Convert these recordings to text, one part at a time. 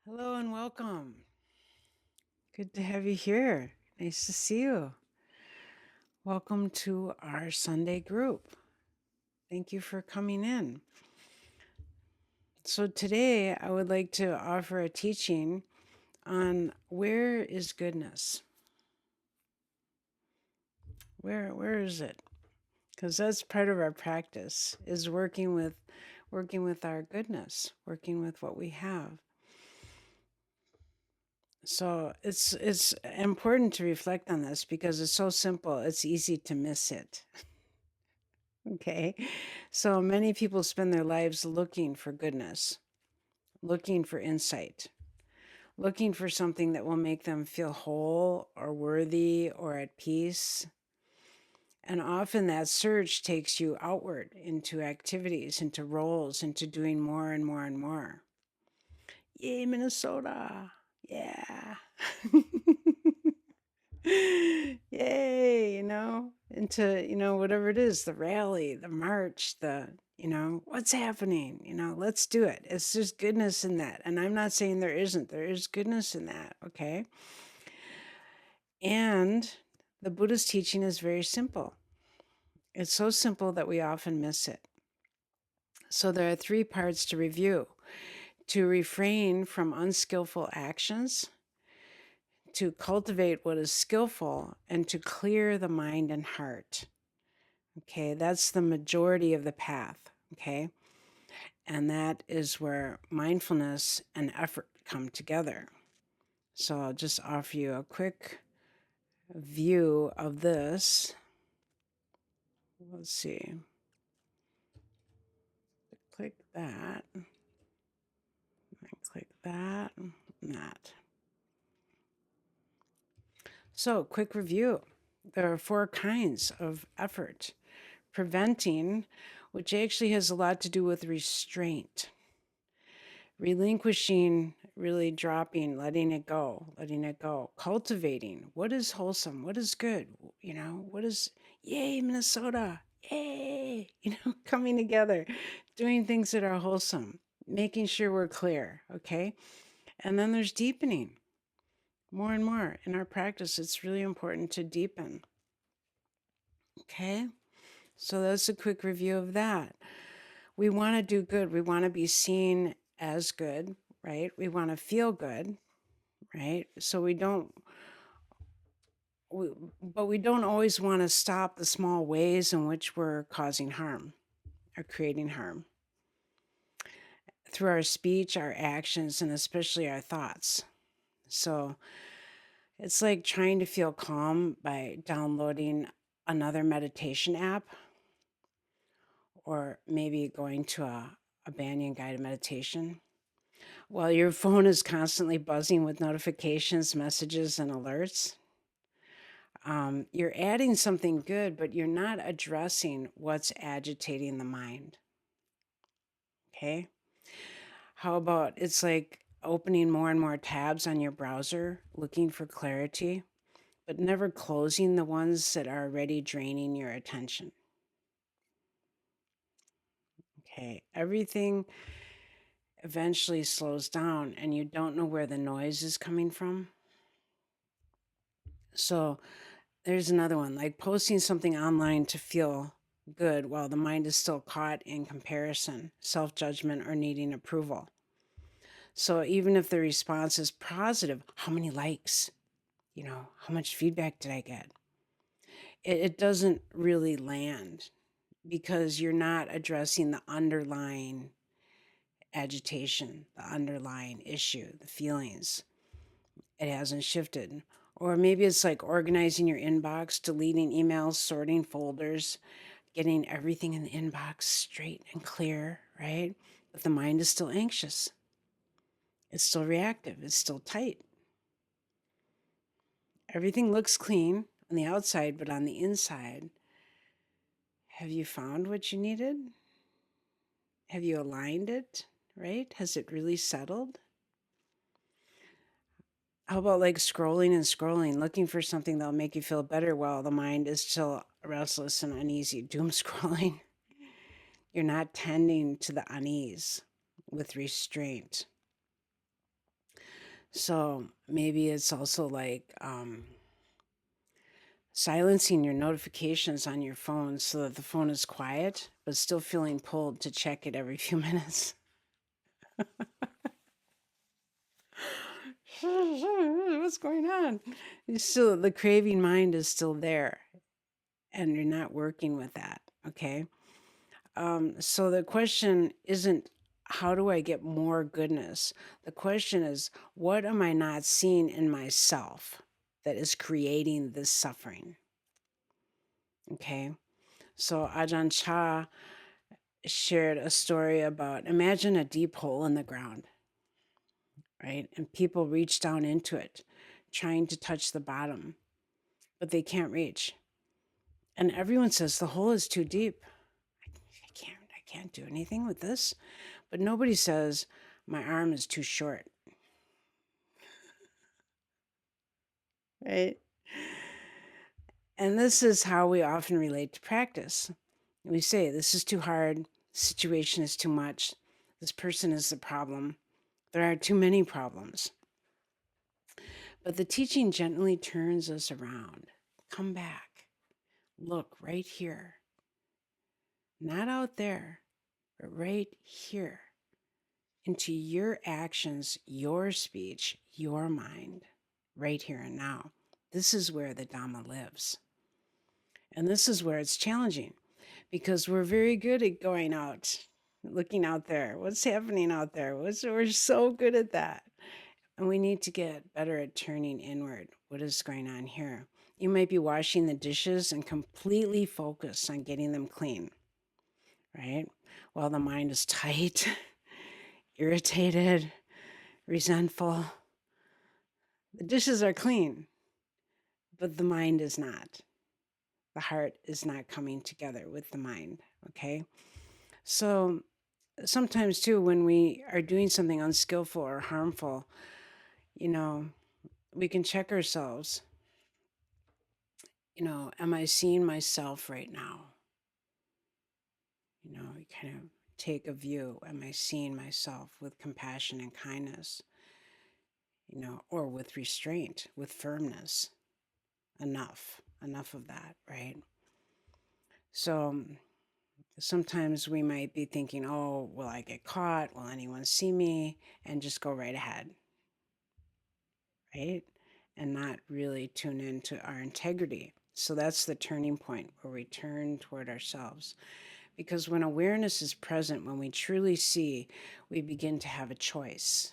Hello and welcome. Good to have you here. Nice to see you. Welcome to our Sunday group. Thank you for coming in. So, today I would like to offer a teaching on where is goodness? Where is it? Because that's part of our practice is working with our goodness, working with what we have. So it's important to reflect on this because it's so simple, it's easy to miss it. Okay. So many people spend their lives looking for goodness, looking for insight, looking for something that will make them feel whole or worthy or at peace. And often that search takes you outward into activities, into roles, into doing more and more and more. Yay, Minnesota. Yeah. Yay, into, whatever it is, the rally, the march, what's happening, let's do it. It's just goodness in that. And I'm not saying there isn't, there is goodness in that, okay? And the Buddhist teaching is very simple. It's so simple that we often miss it. So there are three parts to review: to refrain from unskillful actions, to cultivate what is skillful, and to clear the mind and heart. Okay, that's the majority of the path. Okay, and that is where mindfulness and effort come together. So I'll just offer you a quick view of this. Let's see. Click that. Click that. And that. So, quick review. There are four kinds of effort. Preventing, which actually has a lot to do with restraint. Relinquishing, really dropping, letting it go, letting it go. Cultivating, what is wholesome, what is good, what is, yay, Minnesota, yay, coming together, doing things that are wholesome, making sure we're clear, okay? And then there's deepening. More and more in our practice, it's really important to deepen, okay? So that's a quick review of that. We want to do good. We want to be seen as good, right? We want to feel good, right? So but we don't always want to stop the small ways in which we're causing harm or creating harm through our speech, our actions, and especially our thoughts. So it's like trying to feel calm by downloading another meditation app, or maybe going to a Banyan guided meditation. While your phone is constantly buzzing with notifications, messages, and alerts, you're adding something good, but you're not addressing what's agitating the mind. Okay? How about it's like opening more and more tabs on your browser, looking for clarity, but never closing the ones that are already draining your attention. Okay? Everything eventually slows down and you don't know where the noise is coming from. So there's another one, like posting something online to feel good while the mind is still caught in comparison, self-judgment, or needing approval. So even if the response is positive, how many likes? How much feedback did I get? It doesn't really land because you're not addressing the underlying agitation, the underlying issue, the feelings. It hasn't shifted. Or maybe it's like organizing your inbox, deleting emails, sorting folders, getting everything in the inbox straight and clear, right? But the mind is still anxious. It's still reactive. It's still tight. Everything looks clean on the outside, but on the inside, have you found what you needed? Have you aligned it, right? Has it really settled? How about like scrolling and scrolling, looking for something that'll make you feel better while the mind is still restless and uneasy, doom scrolling? You're not tending to the unease with restraint. So maybe it's also like silencing your notifications on your phone so that the phone is quiet, but still feeling pulled to check it every few minutes. What's going on? Still, the craving mind is still there, and you're not working with that. Okay. So the question isn't how do I get more goodness? The question is, what am I not seeing in myself that is creating this suffering? Okay. So Ajahn Chah shared a story about imagine a deep hole in the ground, right? And people reach down into it, trying to touch the bottom, but they can't reach. And everyone says the hole is too deep. I can't do anything with this. But nobody says my arm is too short, right? And this is how we often relate to practice. We say, this is too hard, situation is too much, this person is the problem, there are too many problems. But the teaching gently turns us around. Come back. Look right here. Not out there, but right here. Into your actions, your speech, your mind, right here and now. This is where the Dhamma lives. And this is where it's challenging because we're very good at going out, looking out there. What's happening out there? We're so good at that. And we need to get better at turning inward. What is going on here? You might be washing the dishes and completely focused on getting them clean, right? While the mind is tight, irritated, resentful. The dishes are clean, but the mind is not. The heart is not coming together with the mind, okay? So sometimes too, when we are doing something unskillful or harmful, you know, we can check ourselves. Am I seeing myself right now? You kind of take a view. Am I seeing myself with compassion and kindness? Or with restraint, with firmness? Enough of that, right? So sometimes we might be thinking, oh, will I get caught? Will anyone see me? And just go right ahead, right? And not really tune into our integrity. So that's the turning point where we turn toward ourselves. Because when awareness is present, when we truly see, we begin to have a choice.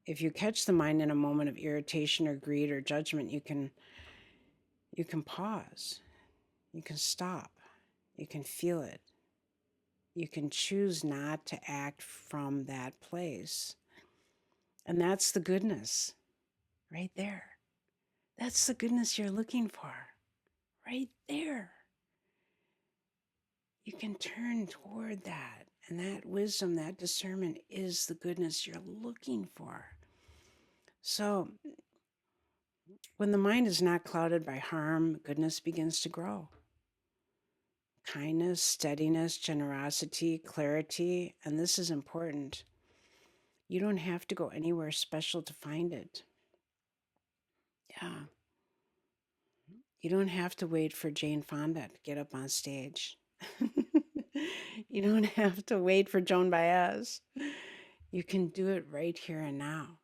If you catch the mind in a moment of irritation or greed or judgment, you can pause. You can stop. You can feel it. You can choose not to act from that place. And that's the goodness right there. That's the goodness you're looking for right there. You can turn toward that. And that wisdom, that discernment is the goodness you're looking for. So when the mind is not clouded by harm, goodness begins to grow. Kindness, steadiness, generosity, clarity, and this is important. You don't have to go anywhere special to find it. Yeah. You don't have to wait for Jane Fonda to get up on stage. You don't have to wait for Joan Baez. You can do it right here and now.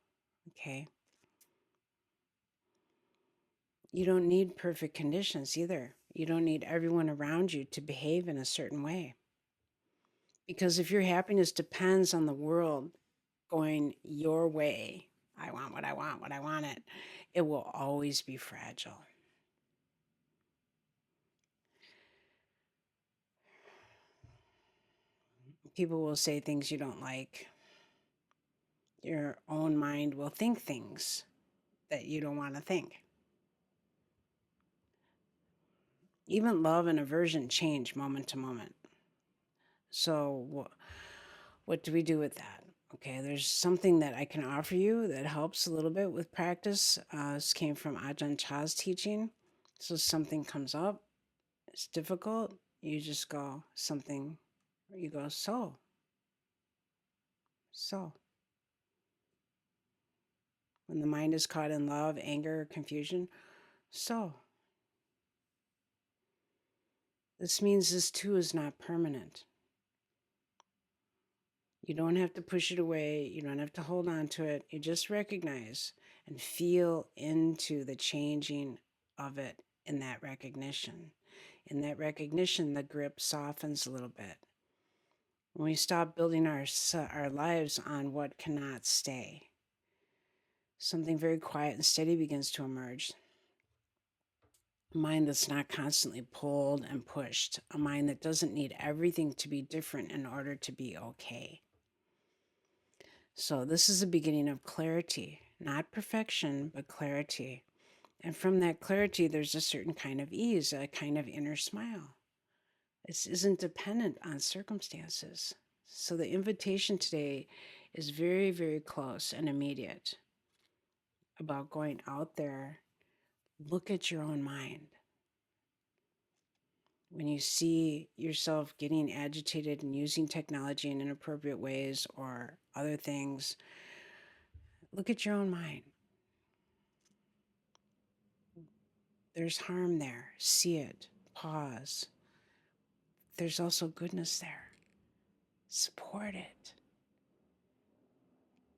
Okay. You don't need perfect conditions either. You don't need everyone around you to behave in a certain way. Because if your happiness depends on the world going your way, I want what I want, what I want it will always be fragile. People will say things you don't like. Your own mind will think things that you don't want to think. Even love and aversion change moment to moment. So what do we do with that? Okay, there's something that I can offer you that helps a little bit with practice. This came from Ajahn Chah's teaching. So something comes up, it's difficult, you just go something, you go so. when the mind is caught in love, anger, or confusion. So, this means this too is not permanent. You don't have to push it away. You don't have to hold on to it. You just recognize and feel into the changing of it in that recognition. In that recognition, the grip softens a little bit. When we stop building our lives on what cannot stay, something very quiet and steady begins to emerge. A mind that's not constantly pulled and pushed. A mind that doesn't need everything to be different in order to be okay. So this is the beginning of clarity, not perfection, but clarity. And from that clarity, there's a certain kind of ease, a kind of inner smile. This isn't dependent on circumstances. So the invitation today is very, very close and immediate about going out there. Look at your own mind. When you see yourself getting agitated and using technology in inappropriate ways or other things, look at your own mind. There's harm there. See it. Pause. There's also goodness there. Support it.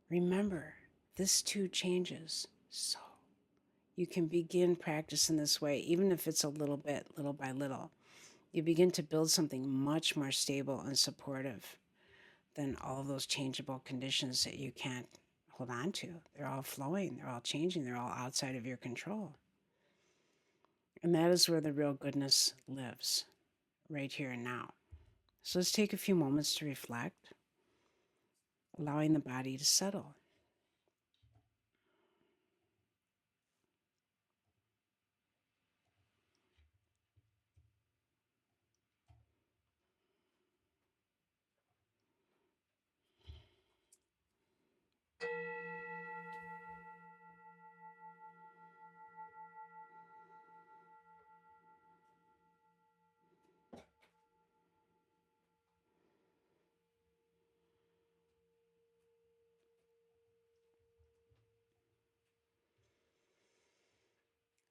Remember, this too changes. So you can begin practicing this way, even if it's a little bit, little by little. You begin to build something much more stable and supportive than all of those changeable conditions that you can't hold on to. They're all flowing, they're all changing, they're all outside of your control. And that is where the real goodness lives, right here and now. So let's take a few moments to reflect, allowing the body to settle.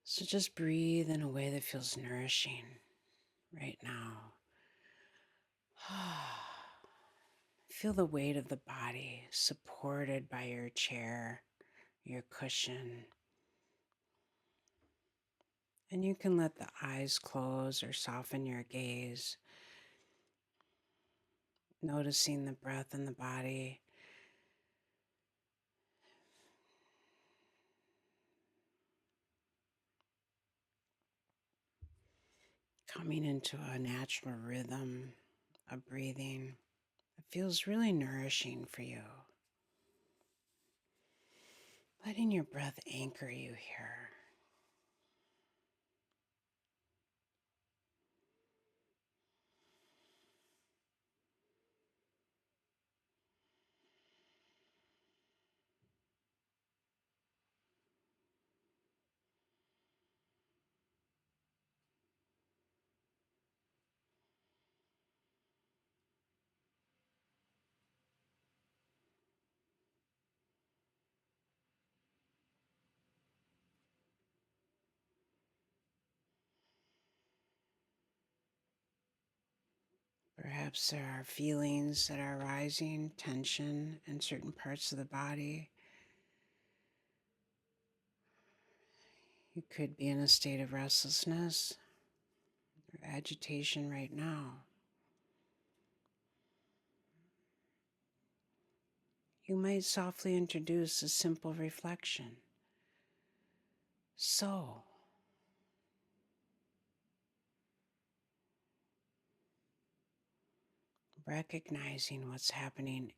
So just breathe in a way that feels nourishing right now. Feel the weight of the body supported by your chair, your cushion. And you can let the eyes close or soften your gaze, noticing the breath in the body. Coming into a natural rhythm of breathing. It feels really nourishing for you. Letting your breath anchor you here. Perhaps there are feelings that are rising, tension in certain parts of the body. You could be in a state of restlessness or agitation right now. You might softly introduce a simple reflection. So, recognizing what's happening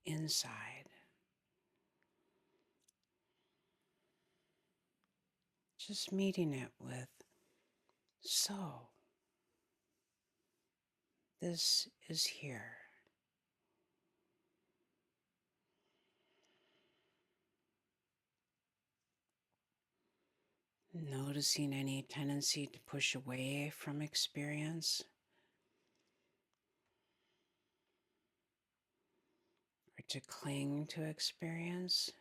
inside. Just meeting it with, so, this is here. Noticing any tendency to push away from experience or to cling to experience.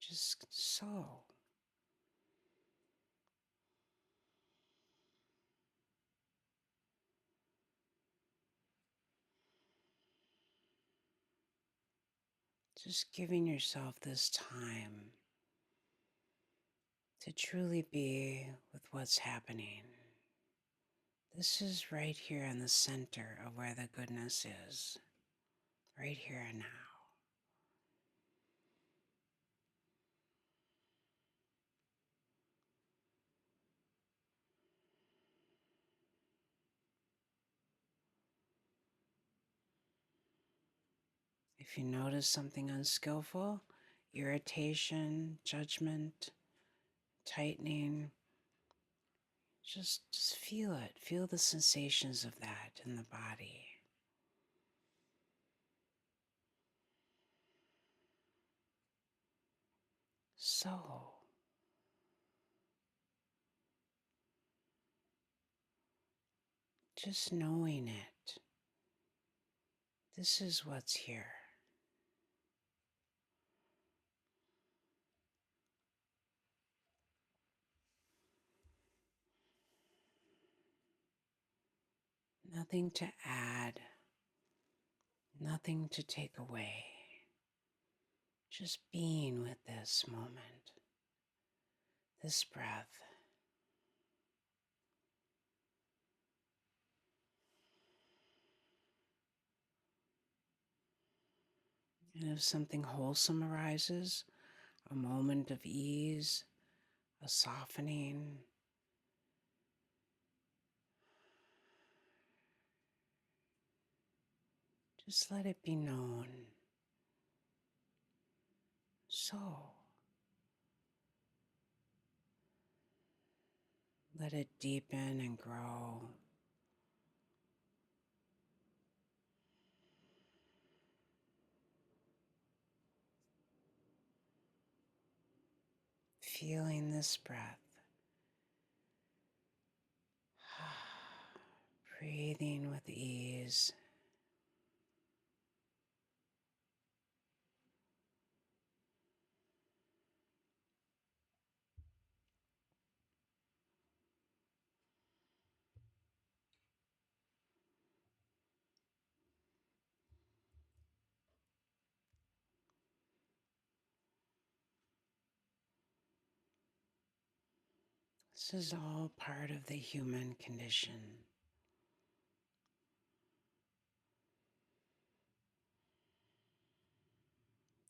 Just so. Just giving yourself this time to truly be with what's happening. This is right here in the center of where the goodness is, right here and now. If you notice something unskillful, irritation, judgment, tightening, just feel it. Feel the sensations of that in the body. So, just knowing it, this is what's here. Nothing to add, nothing to take away. Just being with this moment, this breath. And if something wholesome arises, a moment of ease, a softening, just let it be known. So, let it deepen and grow. Feeling this breath. Breathing with ease. This is all part of the human condition.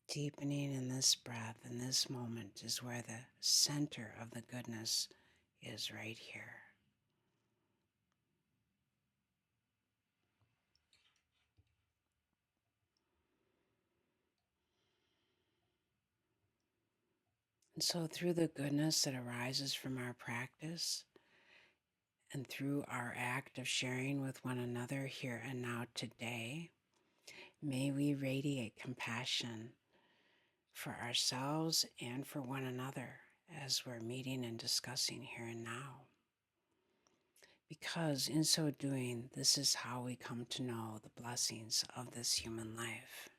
Deepening in this breath, in this moment, is where the center of the goodness is, right here. And so through the goodness that arises from our practice and through our act of sharing with one another here and now today, may we radiate compassion for ourselves and for one another as we're meeting and discussing here and now. Because in so doing, this is how we come to know the blessings of this human life.